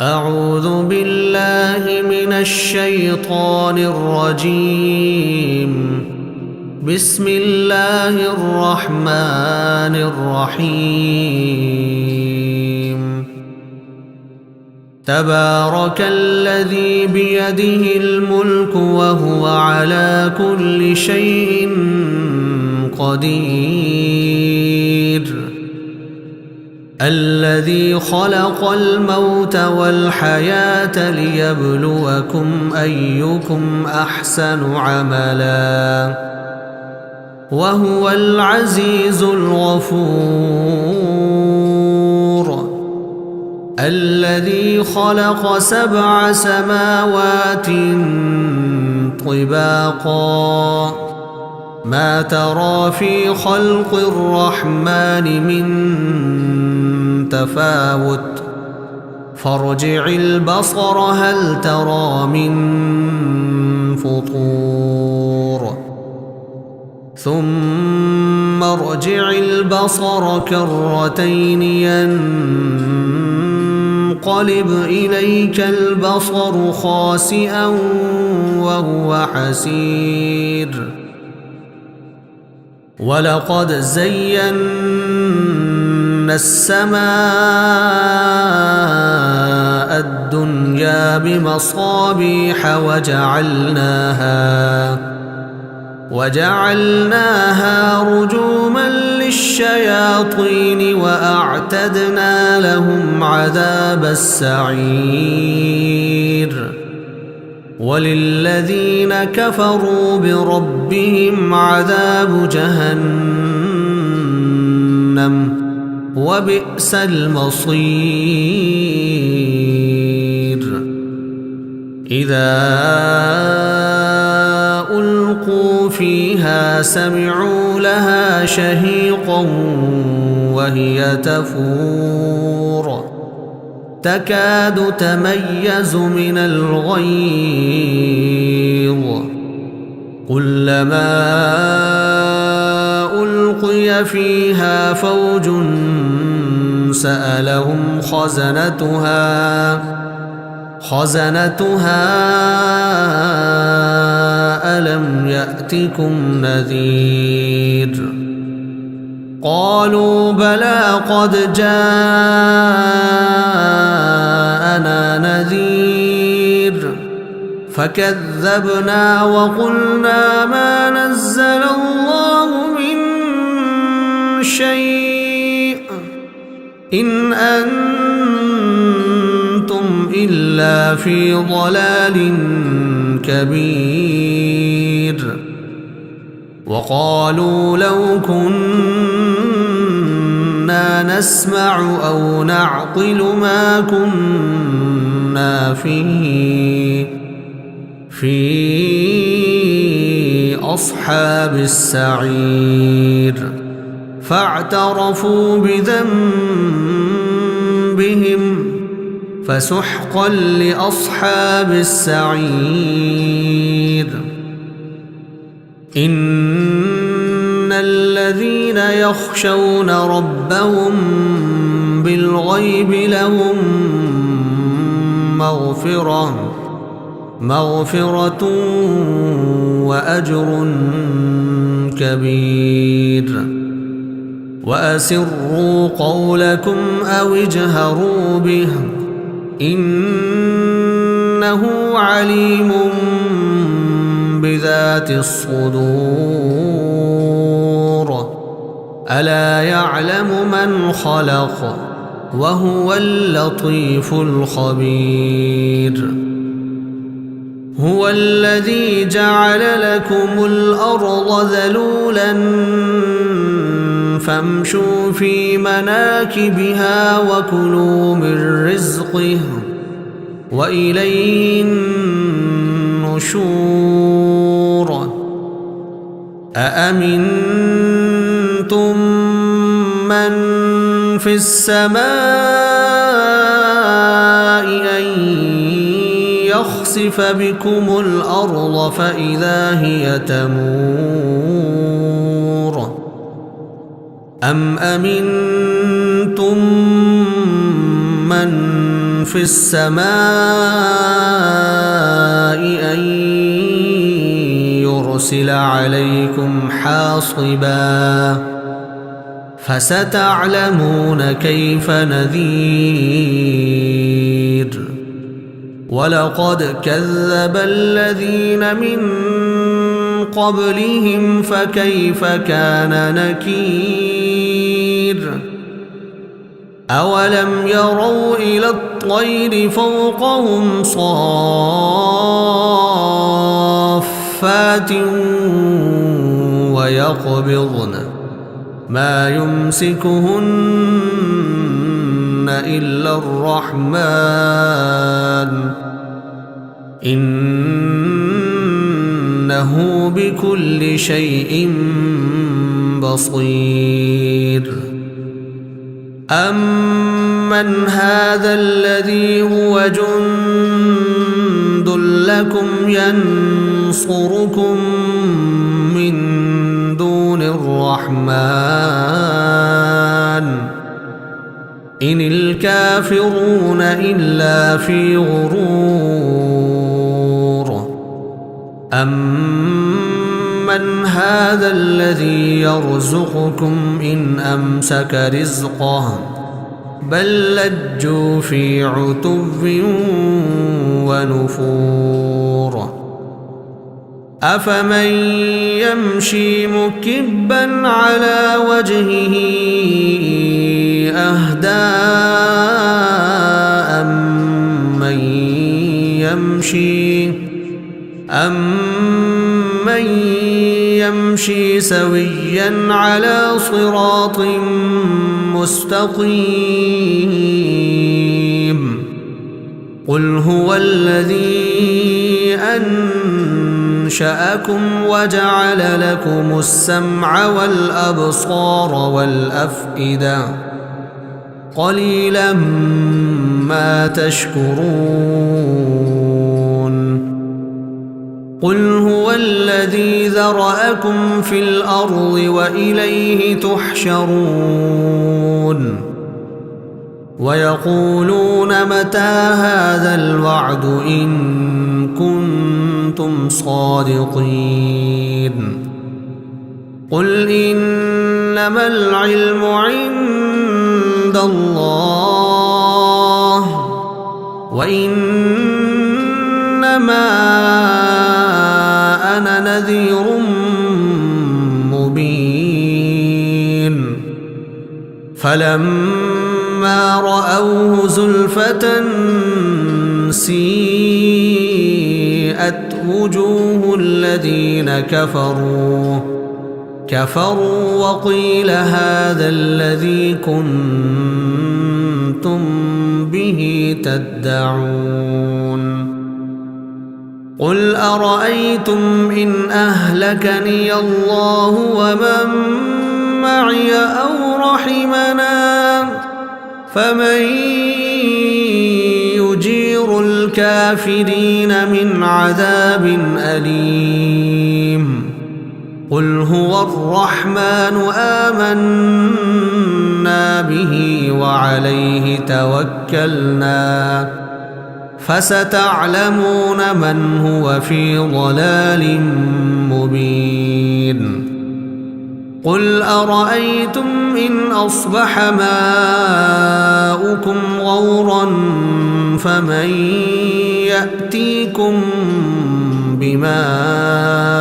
أعوذ بالله من الشيطان الرجيم. بسم الله الرحمن الرحيم. تبارك الذي بيده الملك وهو على كل شيء قدير. الذي خلق الموت والحياة ليبلوكم أيكم أحسن عملا وهو العزيز الغفور. الذي خلق 7 سماوات طباقا ما ترى في خلق الرحمن من تفاوت فارجع البصر هل ترى من فطور ثم ارجع البصر كرتين ينقلب إليك البصر خاسئا وهو حسير. ولقد زينا السماء الدنيا بمصابيح وجعلناها رجوما للشياطين وأعتدنا لهم عذاب السعير. وللذين كفروا بربهم عذاب جهنم وبئس المصير. إذا ألقوا فيها سمعوا لها شهيقا وهي تفور تكاد تميز من الغيظ كلما ألقي فيها فوج سألهم خزنتها ألم يأتكم نذير. قالوا بلى قد جاءنا نذير فكذبنا وقلنا ما نزل الله من شيء إن أنتم إلا في ضلال كبير. وقالوا لو كنا نسمع أو نعقل ما كنا في أصحاب السعير. فاعترفوا بذنبهم فسحقا لأصحاب السعير. إن الذين يخشون ربهم بالغيب لهم مغفرة وأجر كبير. وأسروا قولكم أو اجهروا به إنه عليم بذات الصدور. ألا يعلم من خلق وهو اللطيف الخبير. هو الذي جعل لكم الأرض ذلولا فامشوا في مناكبها وكلوا من رزقه وإليه النشور. أأمنتم من في السماء أن يخسف بكم الأرض فإذا هي تمور أم أمنتم من في السماء أن يرسل عليكم حاصبا فستعلمون كيف نذير ولقد كذب الذين من قبلهم فكيف كان نكير أولم يروا إلى الطير فوقهم صافات ويقبضن ما يمسكهن إلا الرحمن إنه بكل شيء بصير أمن هذا الذي هو جند لكم ينصركم من دون الرحمن إن الكافرون إلا في غرور أمن هذا الذي يرزقكم إن أمسك رزقه بل لجوا في عتو ونفور أفمن يمشي مكبا على وجهه أهدى أمن يمشي سويا على صراط مستقيم قل هو الذي أنشأكم وجعل لكم السمع والأبصار والأفئدة قليلا ما تشكرون قل هو الذي ذرأكم في الأرض وإليه تحشرون ويقولون متى هذا الوعد إن كنتم صادقين قل إنما العلم عند الله وإنما أنا نذير مبين فلما رأوه زلفة سيئت وجوه الذين كفروا وقيل هذا الذي كنتم به تدعون قل أرأيتم إن أهلكني الله ومن معي أو رحمنا فمن يجير الكافرين من عذاب أليم قل هو الرحمن آمنا به وعليه توكلنا فستعلمون من هو في ضلال مبين قل أرأيتم إن أصبح ماؤكم غورا فمن يأتيكم بماء